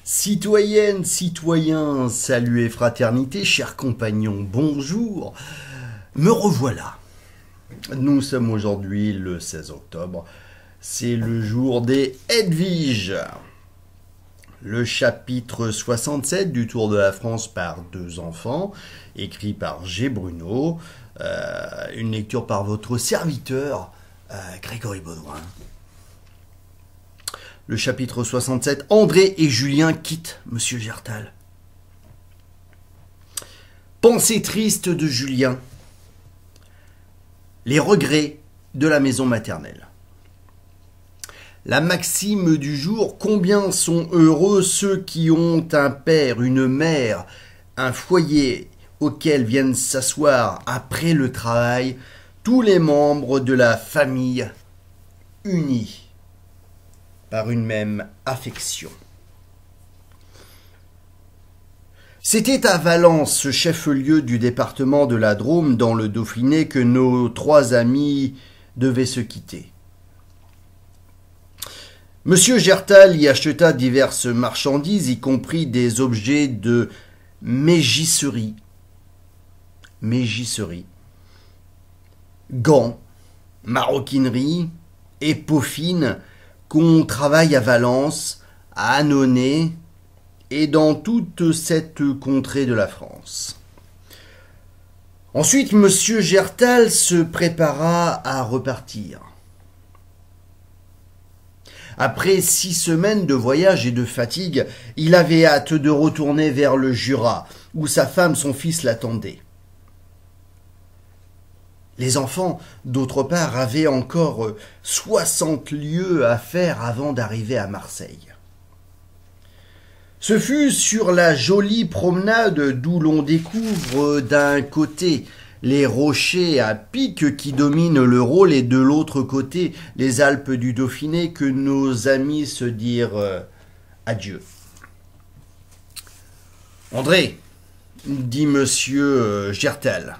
Citoyennes, citoyens, salut et fraternité, chers compagnons, bonjour. Me revoilà. Nous sommes aujourd'hui le 16 octobre. C'est le jour des Hedwige. Le chapitre 67 du Tour de la France par deux enfants, écrit par G. Bruno. Une lecture par votre serviteur, Grégory Baudouin. Le chapitre 67, André et Julien quittent Monsieur Gertal. Pensée triste de Julien. Les regrets de la maison maternelle. La maxime du jour, combien sont heureux ceux qui ont un père, une mère, un foyer auquel viennent s'asseoir après le travail tous les membres de la famille unis par une même affection. C'était à Valence, chef-lieu du département de la Drôme, dans le Dauphiné, que nos trois amis devaient se quitter. Monsieur Gertal y acheta diverses marchandises, y compris des objets de mégisserie, gants, maroquinerie et peaux fines, qu'on travaille à Valence, à Annonay et dans toute cette contrée de la France. Ensuite, Monsieur Gertal se prépara à repartir. Après 6 semaines de voyage et de fatigue, il avait hâte de retourner vers le Jura, où sa femme, son fils l'attendaient. Les enfants, d'autre part, avaient encore 60 lieues à faire avant d'arriver à Marseille. Ce fut sur la jolie promenade d'où l'on découvre d'un côté les rochers à pic qui dominent le Rhône et de l'autre côté les Alpes du Dauphiné que nos amis se dirent adieu. « André, dit Monsieur Gertal,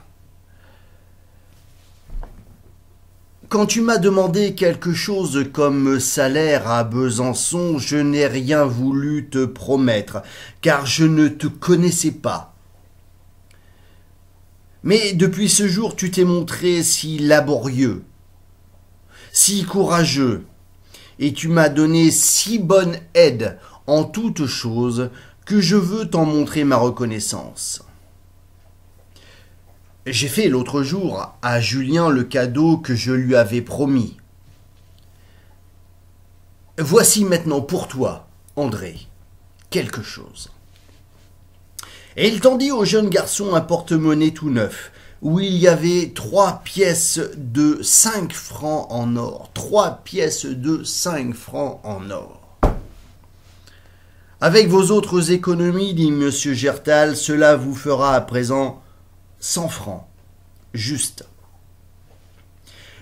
quand tu m'as demandé quelque chose comme salaire à Besançon, je n'ai rien voulu te promettre, car je ne te connaissais pas. Mais depuis ce jour, tu t'es montré si laborieux, si courageux, et tu m'as donné si bonne aide en toutes choses que je veux t'en montrer ma reconnaissance. J'ai fait l'autre jour à Julien le cadeau que je lui avais promis. Voici maintenant pour toi, André, quelque chose. » Et il tendit au jeune garçon un porte-monnaie tout neuf, où il y avait 3 pièces de 5 francs en or. 3 pièces de 5 francs en or. Avec vos autres économies, dit Monsieur Gertal, cela vous fera à présent 100 francs, juste.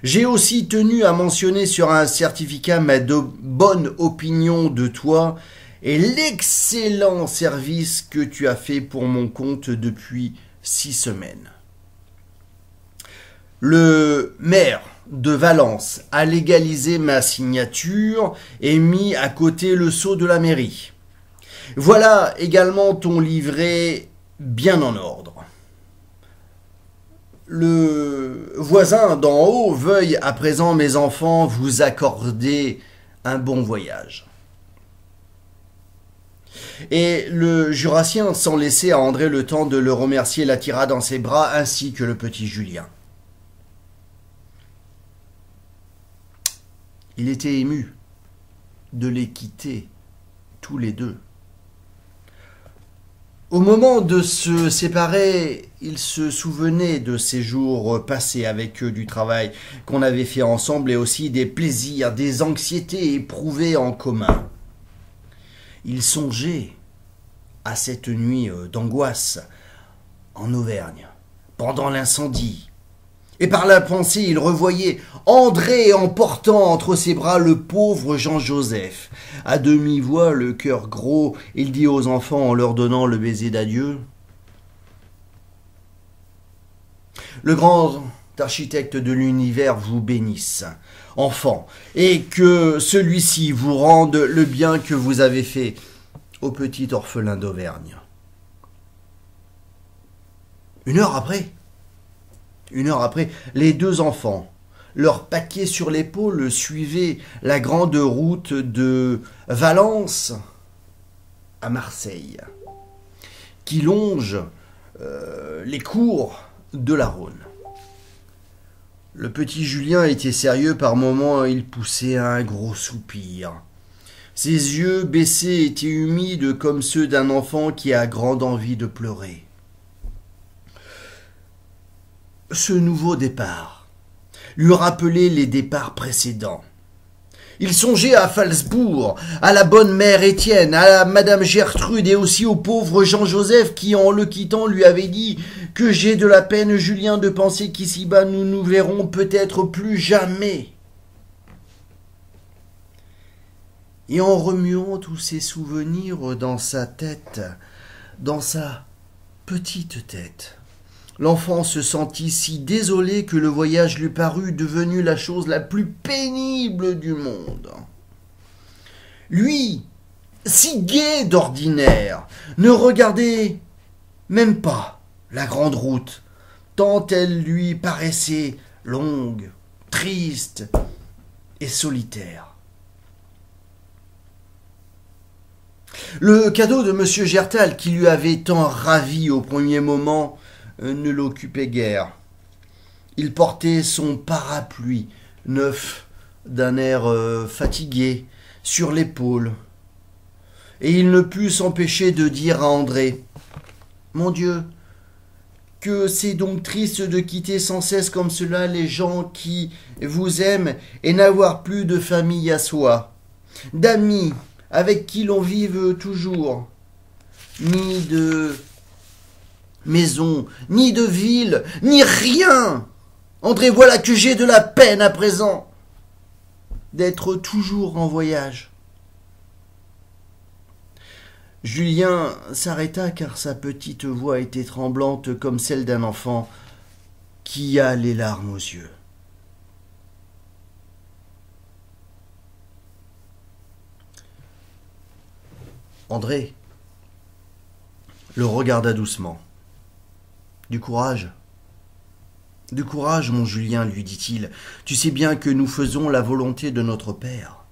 J'ai aussi tenu à mentionner sur un certificat ma bonne opinion de toi et l'excellent service que tu as fait pour mon compte depuis 6 semaines. Le maire de Valence a légalisé ma signature et mis à côté le sceau de la mairie. Voilà également ton livret bien en ordre. Le voisin d'en haut veuille à présent, mes enfants, vous accorder un bon voyage. Et le Jurassien, sans laisser à André le temps de le remercier, l'attira dans ses bras, ainsi que le petit Julien. Il était ému de les quitter tous les deux. Au moment de se séparer, il se souvenait de ces jours passés avec eux, du travail qu'on avait fait ensemble et aussi des plaisirs, des anxiétés éprouvées en commun. Il songeait à cette nuit d'angoisse en Auvergne, pendant l'incendie. Et par la pensée, il revoyait André emportant entre ses bras le pauvre Jean-Joseph. À demi-voix, le cœur gros, il dit aux enfants en leur donnant le baiser d'adieu: « Le grand architecte de l'univers vous bénisse, enfants, et que celui-ci vous rende le bien que vous avez fait au petit orphelin d'Auvergne. 1 heure après, les 2 enfants, leur paquet sur l'épaule, suivaient la grande route de Valence à Marseille, qui longe les cours de la Rhône. Le petit Julien était sérieux par moments, il poussait un gros soupir. Ses yeux baissés étaient humides comme ceux d'un enfant qui a grande envie de pleurer. Ce nouveau départ lui rappelait les départs précédents. Il songeait à Falsbourg, à la bonne mère Étienne, à madame Gertrude et aussi au pauvre Jean-Joseph qui, en le quittant, lui avait dit que j'ai de la peine, Julien, de penser qu'ici-bas nous nous verrons peut-être plus jamais. Et en remuant tous ces souvenirs dans sa tête, dans sa petite tête, l'enfant se sentit si désolé que le voyage lui parut devenu la chose la plus pénible du monde. Lui, si gai d'ordinaire, ne regardait même pas la grande route, tant elle lui paraissait longue, triste et solitaire. Le cadeau de M. Gertal, qui lui avait tant ravi au premier moment, ne l'occupait guère. Il portait son parapluie neuf d'un air fatigué sur l'épaule, et il ne put s'empêcher de dire à André : « Mon Dieu, que c'est donc triste de quitter sans cesse comme cela les gens qui vous aiment et n'avoir plus de famille à soi, d'amis avec qui l'on vive toujours, ni de maison, ni de ville, ni rien. André, voilà que j'ai de la peine à présent d'être toujours en voyage. » Julien s'arrêta car sa petite voix était tremblante comme celle d'un enfant qui a les larmes aux yeux. André le regarda doucement. « Du courage, mon Julien, lui dit-il. Tu sais bien que nous faisons la volonté de notre Père.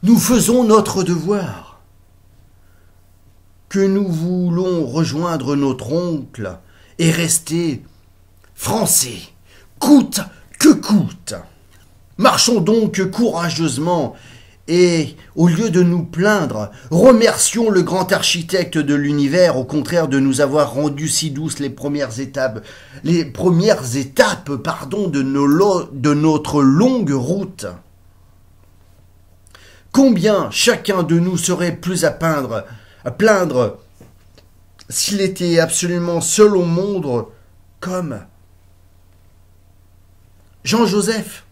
Nous faisons notre devoir. Que nous voulons rejoindre notre oncle et rester français, coûte que coûte. Marchons donc courageusement et, au lieu de nous plaindre, remercions le grand architecte de l'univers, au contraire de nous avoir rendu si douces les premières étapes de notre longue route. Combien chacun de nous serait plus à plaindre s'il était absolument seul au monde comme Jean-Joseph.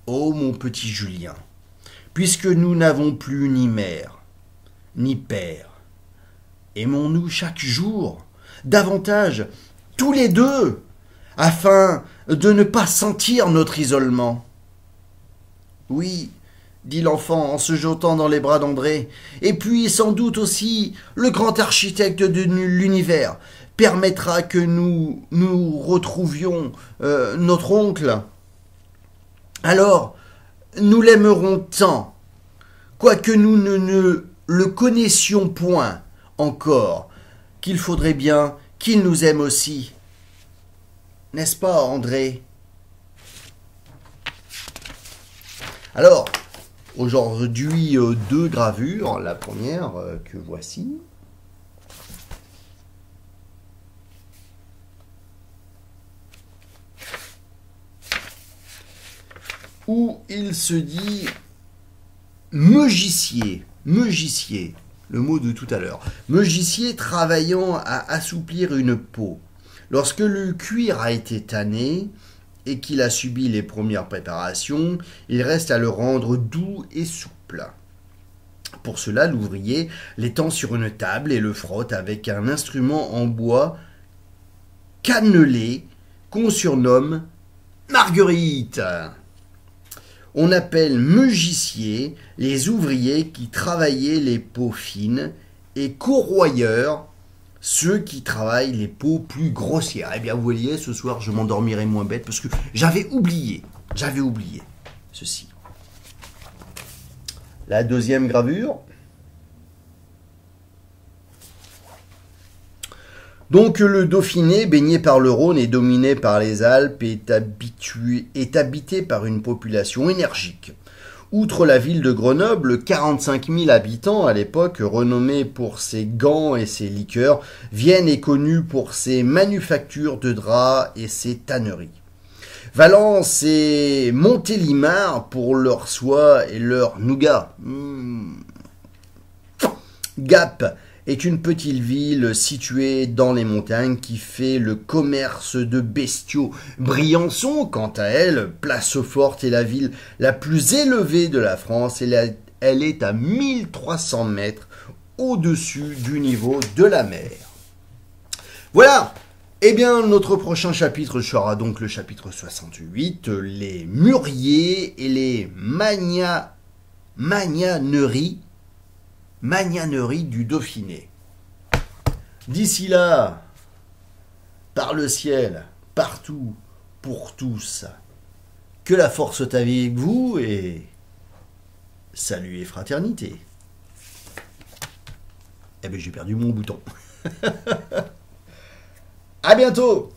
Oh mon petit Julien, puisque nous n'avons plus ni mère, ni père, aimons-nous chaque jour davantage, tous les deux, afin de ne pas sentir notre isolement. Oui, dit l'enfant en se jetant dans les bras d'André, et puis sans doute aussi le grand architecte de l'univers permettra que nous retrouvions notre oncle. Alors, nous l'aimerons tant, quoique nous ne le connaissions point encore, qu'il faudrait bien qu'il nous aime aussi. N'est-ce pas, André ? Alors, aujourd'hui, 2 gravures. La première que voici. Où il se dit meugicier, le mot de tout à l'heure. Meugicier travaillant à assouplir une peau. Lorsque le cuir a été tanné et qu'il a subi les premières préparations, il reste à le rendre doux et souple. Pour cela, l'ouvrier l'étend sur une table et le frotte avec un instrument en bois cannelé qu'on surnomme Marguerite. On appelle meugissiers les ouvriers qui travaillaient les peaux fines et corroyeurs ceux qui travaillent les peaux plus grossières. Eh bien, vous voyez, ce soir, je m'endormirai moins bête parce que j'avais oublié ceci. La deuxième gravure. Donc le Dauphiné, baigné par le Rhône et dominé par les Alpes, est habité par une population énergique. Outre la ville de Grenoble, 45 000 habitants à l'époque, renommés pour ses gants et ses liqueurs, Vienne est connue pour ses manufactures de draps et ses tanneries. Valence et Montélimar pour leur soie et leur nougat. Gap est une petite ville située dans les montagnes qui fait le commerce de bestiaux. Briançon, quant à elle, place forte, est la ville la plus élevée de la France. Elle est à 1300 mètres au-dessus du niveau de la mer. Voilà. Eh bien, notre prochain chapitre sera donc le chapitre 68, les mûriers et les magnaneries du Dauphiné. D'ici là, par le ciel, partout, pour tous, que la force soit avec vous et salut et fraternité. Eh bien, j'ai perdu mon bouton. À bientôt!